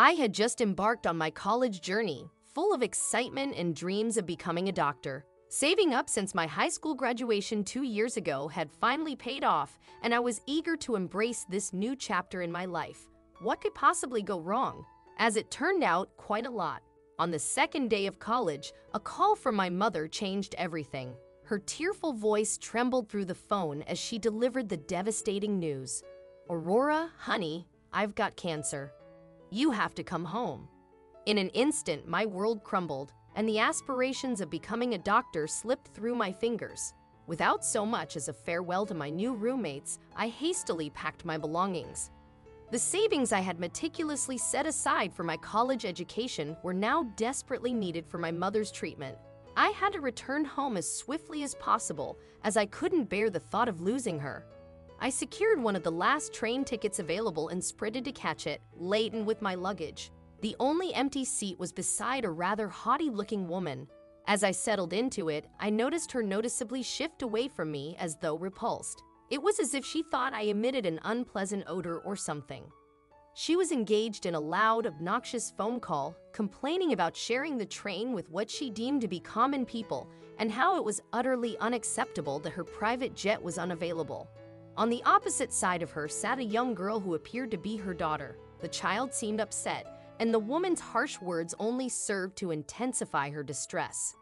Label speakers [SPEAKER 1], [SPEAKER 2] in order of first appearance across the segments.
[SPEAKER 1] I had just embarked on my college journey, full of excitement and dreams of becoming a doctor. Saving up since my high school graduation 2 years ago had finally paid off, and I was eager to embrace this new chapter in my life. What could possibly go wrong? As it turned out, quite a lot. On the second day of college, a call from my mother changed everything. Her tearful voice trembled through the phone as she delivered the devastating news. "Aurora, honey, I've got cancer. You have to come home." In an instant, my world crumbled, and the aspirations of becoming a doctor slipped through my fingers. Without so much as a farewell to my new roommates, I hastily packed my belongings. The savings I had meticulously set aside for my college education were now desperately needed for my mother's treatment. I had to return home as swiftly as possible, as I couldn't bear the thought of losing her. I secured one of the last train tickets available and sprinted to catch it, laden with my luggage. The only empty seat was beside a rather haughty-looking woman. As I settled into it, I noticed her noticeably shift away from me as though repulsed. It was as if she thought I emitted an unpleasant odor or something. She was engaged in a loud, obnoxious phone call, complaining about sharing the train with what she deemed to be common people and how it was utterly unacceptable that her private jet was unavailable. On the opposite side of her sat a young girl who appeared to be her daughter. The child seemed upset, and the woman's harsh words only served to intensify her distress.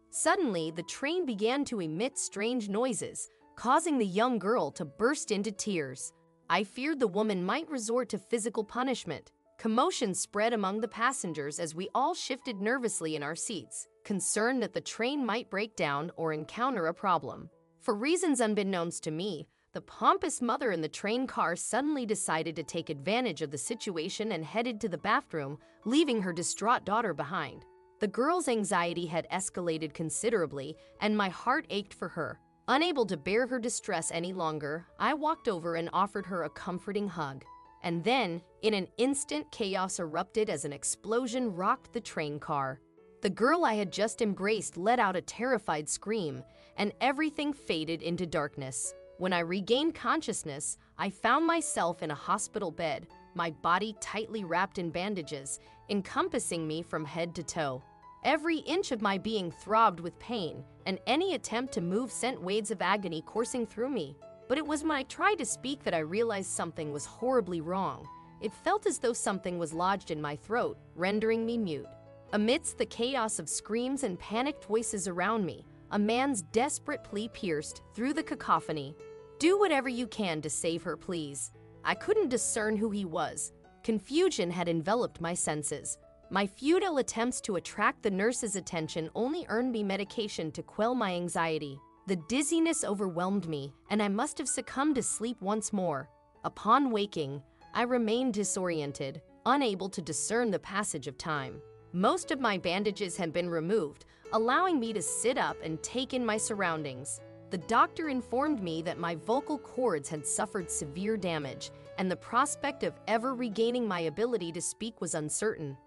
[SPEAKER 1] Suddenly, the train began to emit strange noises, causing the young girl to burst into tears. I feared the woman might resort to physical punishment. Commotion spread among the passengers as we all shifted nervously in our seats, concerned that the train might break down or encounter a problem. For reasons unbeknownst to me, the pompous mother in the train car suddenly decided to take advantage of the situation and headed to the bathroom, leaving her distraught daughter behind. The girl's anxiety had escalated considerably, and my heart ached for her. Unable to bear her distress any longer, I walked over and offered her a comforting hug. And then, in an instant, chaos erupted as an explosion rocked the train car. The girl I had just embraced let out a terrified scream, and everything faded into darkness. When I regained consciousness, I found myself in a hospital bed, my body tightly wrapped in bandages, encompassing me from head to toe. Every inch of my being throbbed with pain, and any attempt to move sent waves of agony coursing through me. But it was when I tried to speak that I realized something was horribly wrong. It felt as though something was lodged in my throat, rendering me mute. Amidst the chaos of screams and panicked voices around me, a man's desperate plea pierced through the cacophony. "Do whatever you can to save her, please." I couldn't discern who he was. Confusion had enveloped my senses. My futile attempts to attract the nurse's attention only earned me medication to quell my anxiety. The dizziness overwhelmed me, and I must have succumbed to sleep once more. Upon waking, I remained disoriented, unable to discern the passage of time. Most of my bandages had been removed, allowing me to sit up and take in my surroundings. The doctor informed me that my vocal cords had suffered severe damage, and the prospect of ever regaining my ability to speak was uncertain.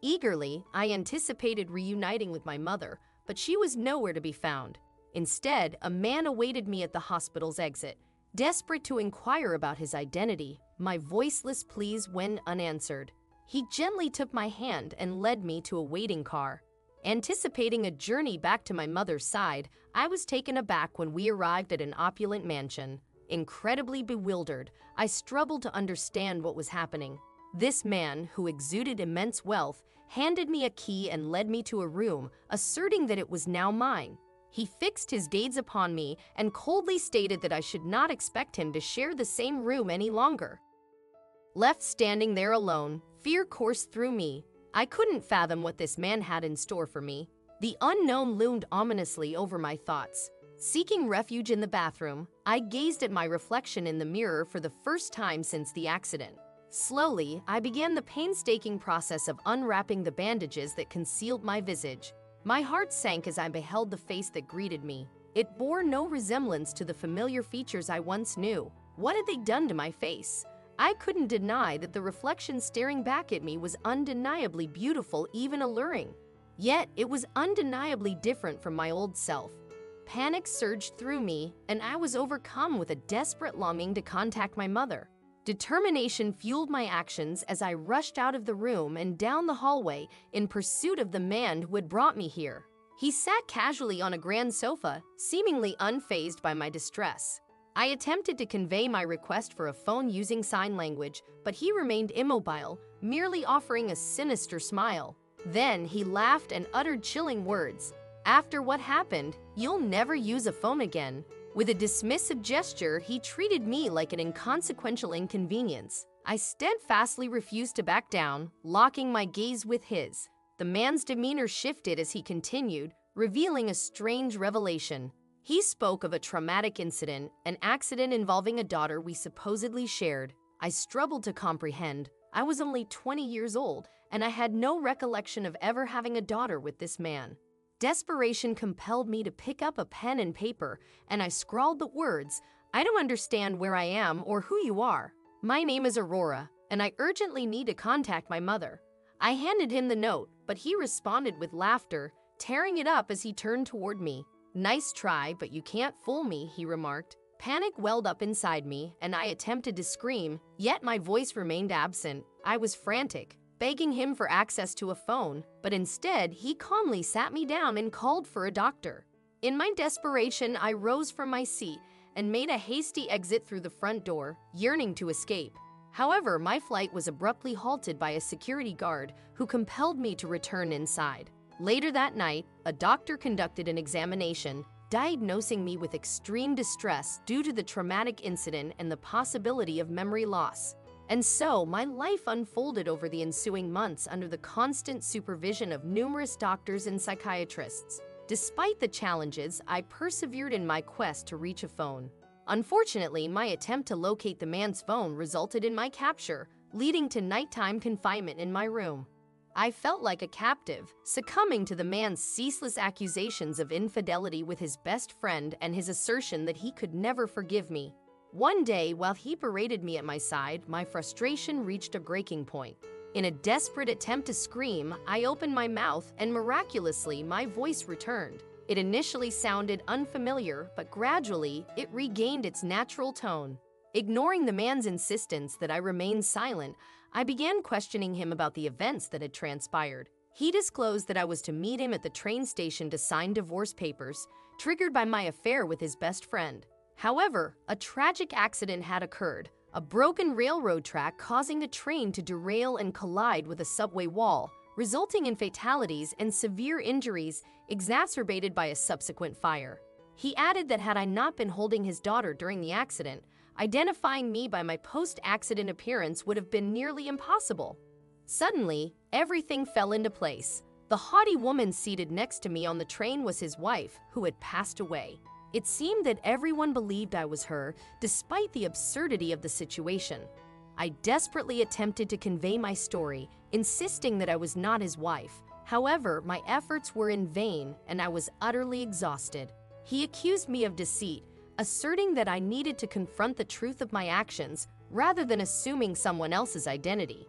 [SPEAKER 1] Eagerly, I anticipated reuniting with my mother, but she was nowhere to be found. Instead, a man awaited me at the hospital's exit. Desperate to inquire about his identity, my voiceless pleas went unanswered. He gently took my hand and led me to a waiting car. Anticipating a journey back to my mother's side, I was taken aback when we arrived at an opulent mansion. Incredibly bewildered, I struggled to understand what was happening. This man, who exuded immense wealth, handed me a key and led me to a room, asserting that it was now mine. He fixed his gaze upon me and coldly stated that I should not expect him to share the same room any longer. Left standing there alone, fear coursed through me. I couldn't fathom what this man had in store for me. The unknown loomed ominously over my thoughts. Seeking refuge in the bathroom, I gazed at my reflection in the mirror for the first time since the accident. Slowly, I began the painstaking process of unwrapping the bandages that concealed my visage. My heart sank as I beheld the face that greeted me. It bore no resemblance to the familiar features I once knew. What had they done to my face? I couldn't deny that the reflection staring back at me was undeniably beautiful, even alluring. Yet, it was undeniably different from my old self. Panic surged through me, and I was overcome with a desperate longing to contact my mother. Determination fueled my actions as I rushed out of the room and down the hallway in pursuit of the man who had brought me here. He sat casually on a grand sofa, seemingly unfazed by my distress. I attempted to convey my request for a phone using sign language, but he remained immobile, merely offering a sinister smile. Then he laughed and uttered chilling words. "After what happened, you'll never use a phone again." With a dismissive gesture, he treated me like an inconsequential inconvenience. I steadfastly refused to back down, locking my gaze with his. The man's demeanor shifted as he continued, revealing a strange revelation. He spoke of a traumatic incident, an accident involving a daughter we supposedly shared. I struggled to comprehend. I was only 20 years old, and I had no recollection of ever having a daughter with this man. Desperation compelled me to pick up a pen and paper, and I scrawled the words, "I don't understand where I am or who you are. My name is Aurora, and I urgently need to contact my mother." I handed him the note, but he responded with laughter, tearing it up as he turned toward me. "Nice try, but you can't fool me," he remarked. Panic welled up inside me, and I attempted to scream, yet my voice remained absent. I was frantic, begging him for access to a phone, but instead he calmly sat me down and called for a doctor. In my desperation, I rose from my seat and made a hasty exit through the front door, yearning to escape. However, my flight was abruptly halted by a security guard who compelled me to return inside. Later that night, a doctor conducted an examination, diagnosing me with extreme distress due to the traumatic incident and the possibility of memory loss. And so, my life unfolded over the ensuing months under the constant supervision of numerous doctors and psychiatrists. Despite the challenges, I persevered in my quest to reach a phone. Unfortunately, my attempt to locate the man's phone resulted in my capture, leading to nighttime confinement in my room. I felt like a captive, succumbing to the man's ceaseless accusations of infidelity with his best friend and his assertion that he could never forgive me. One day, while he berated me at my side, my frustration reached a breaking point. In a desperate attempt to scream, I opened my mouth and miraculously, my voice returned. It initially sounded unfamiliar, but gradually, it regained its natural tone. Ignoring the man's insistence that I remain silent, I began questioning him about the events that had transpired. He disclosed that I was to meet him at the train station to sign divorce papers, triggered by my affair with his best friend. However, a tragic accident had occurred, a broken railroad track causing the train to derail and collide with a subway wall, resulting in fatalities and severe injuries exacerbated by a subsequent fire. He added that had I not been holding his daughter during the accident, identifying me by my post-accident appearance would have been nearly impossible. Suddenly, everything fell into place. The haughty woman seated next to me on the train was his wife, who had passed away. It seemed that everyone believed I was her, despite the absurdity of the situation. I desperately attempted to convey my story, insisting that I was not his wife. However, my efforts were in vain, and I was utterly exhausted. He accused me of deceit, asserting that I needed to confront the truth of my actions rather than assuming someone else's identity.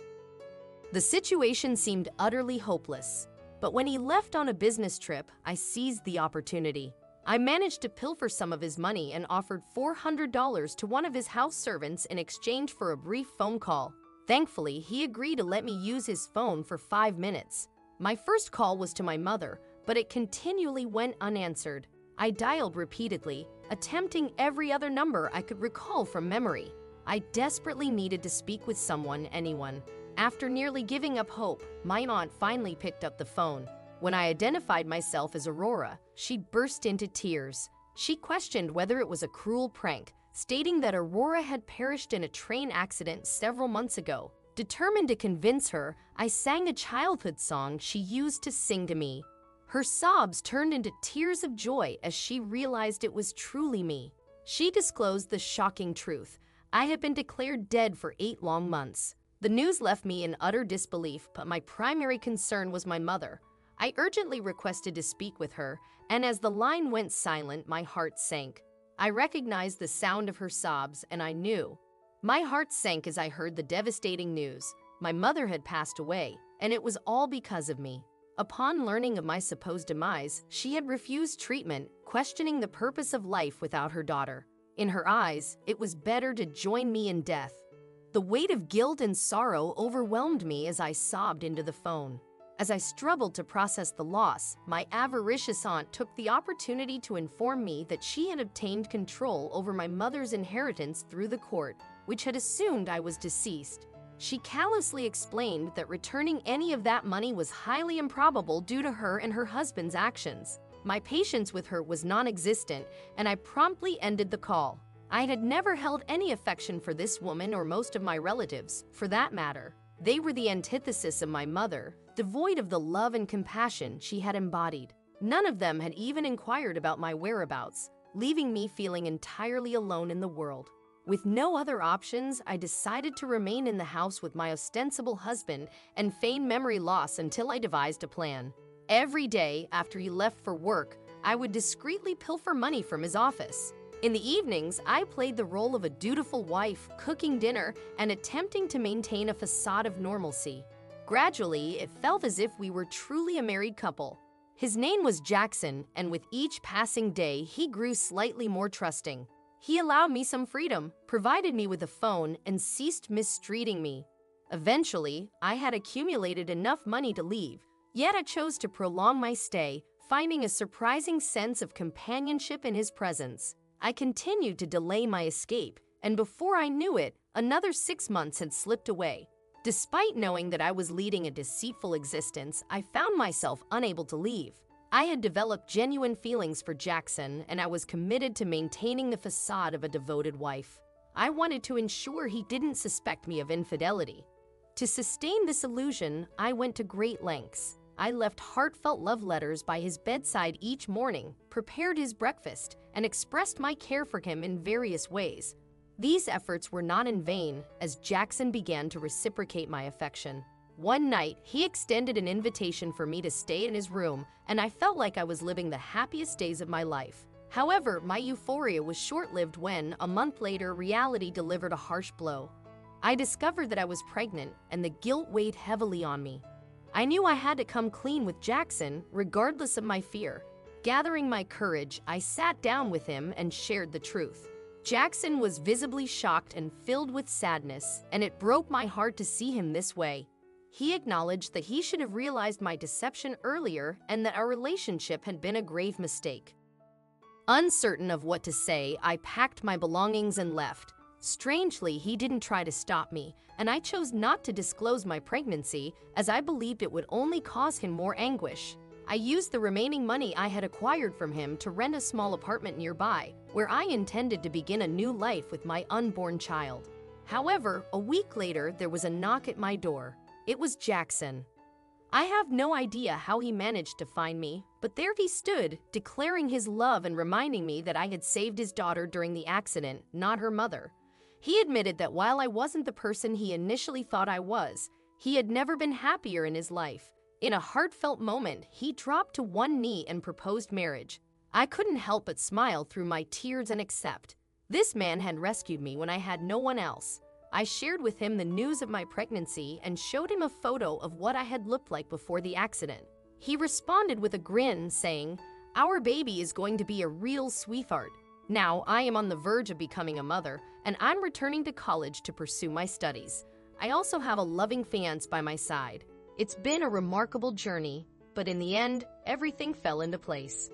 [SPEAKER 1] The situation seemed utterly hopeless, but when he left on a business trip, I seized the opportunity. I managed to pilfer some of his money and offered $400 to one of his house servants in exchange for a brief phone call. Thankfully, he agreed to let me use his phone for 5 minutes. My first call was to my mother, but it continually went unanswered. I dialed repeatedly, attempting every other number I could recall from memory. I desperately needed to speak with someone, anyone. After nearly giving up hope, my aunt finally picked up the phone. When I identified myself as Aurora, she burst into tears. She questioned whether it was a cruel prank, stating that Aurora had perished in a train accident several months ago. Determined to convince her, I sang a childhood song she used to sing to me. Her sobs turned into tears of joy as she realized it was truly me. She disclosed the shocking truth. I had been declared dead for 8 long months. The news left me in utter disbelief, but my primary concern was my mother. I urgently requested to speak with her, and as the line went silent, my heart sank. I recognized the sound of her sobs, and I knew. My heart sank as I heard the devastating news. My mother had passed away, and it was all because of me. Upon learning of my supposed demise, she had refused treatment, questioning the purpose of life without her daughter. In her eyes, it was better to join me in death. The weight of guilt and sorrow overwhelmed me as I sobbed into the phone. As I struggled to process the loss, my avaricious aunt took the opportunity to inform me that she had obtained control over my mother's inheritance through the court, which had assumed I was deceased. She callously explained that returning any of that money was highly improbable due to her and her husband's actions. My patience with her was non-existent, and I promptly ended the call. I had never held any affection for this woman or most of my relatives, for that matter. They were the antithesis of my mother, devoid of the love and compassion she had embodied. None of them had even inquired about my whereabouts, leaving me feeling entirely alone in the world. With no other options, I decided to remain in the house with my ostensible husband and feign memory loss until I devised a plan. Every day after he left for work, I would discreetly pilfer money from his office. In the evenings, I played the role of a dutiful wife, cooking dinner and attempting to maintain a facade of normalcy. Gradually, it felt as if we were truly a married couple. His name was Jackson, and with each passing day, he grew slightly more trusting. He allowed me some freedom, provided me with a phone, and ceased mistreating me. Eventually, I had accumulated enough money to leave, yet I chose to prolong my stay, finding a surprising sense of companionship in his presence. I continued to delay my escape, and before I knew it, another 6 months had slipped away. Despite knowing that I was leading a deceitful existence, I found myself unable to leave. I had developed genuine feelings for Jackson, and I was committed to maintaining the facade of a devoted wife. I wanted to ensure he didn't suspect me of infidelity. To sustain this illusion, I went to great lengths. I left heartfelt love letters by his bedside each morning, prepared his breakfast, and expressed my care for him in various ways. These efforts were not in vain, as Jackson began to reciprocate my affection. One night, he extended an invitation for me to stay in his room, and I felt like I was living the happiest days of my life. However, my euphoria was short-lived when, a month later, reality delivered a harsh blow. I discovered that I was pregnant, and the guilt weighed heavily on me. I knew I had to come clean with Jackson, regardless of my fear. Gathering my courage, I sat down with him and shared the truth. Jackson was visibly shocked and filled with sadness, and it broke my heart to see him this way. He acknowledged that he should have realized my deception earlier and that our relationship had been a grave mistake. Uncertain of what to say, I packed my belongings and left. Strangely, he didn't try to stop me, and I chose not to disclose my pregnancy as I believed it would only cause him more anguish. I used the remaining money I had acquired from him to rent a small apartment nearby, where I intended to begin a new life with my unborn child. However, a week later, there was a knock at my door. It was Jackson. I have no idea how he managed to find me, but there he stood, declaring his love and reminding me that I had saved his daughter during the accident, not her mother. He admitted that while I wasn't the person he initially thought I was, he had never been happier in his life. In a heartfelt moment, he dropped to one knee and proposed marriage. I couldn't help but smile through my tears and accept. This man had rescued me when I had no one else. I shared with him the news of my pregnancy and showed him a photo of what I had looked like before the accident. He responded with a grin, saying, "Our baby is going to be a real sweetheart." Now, I am on the verge of becoming a mother, and I'm returning to college to pursue my studies. I also have a loving fiancé by my side. It's been a remarkable journey, but in the end, everything fell into place.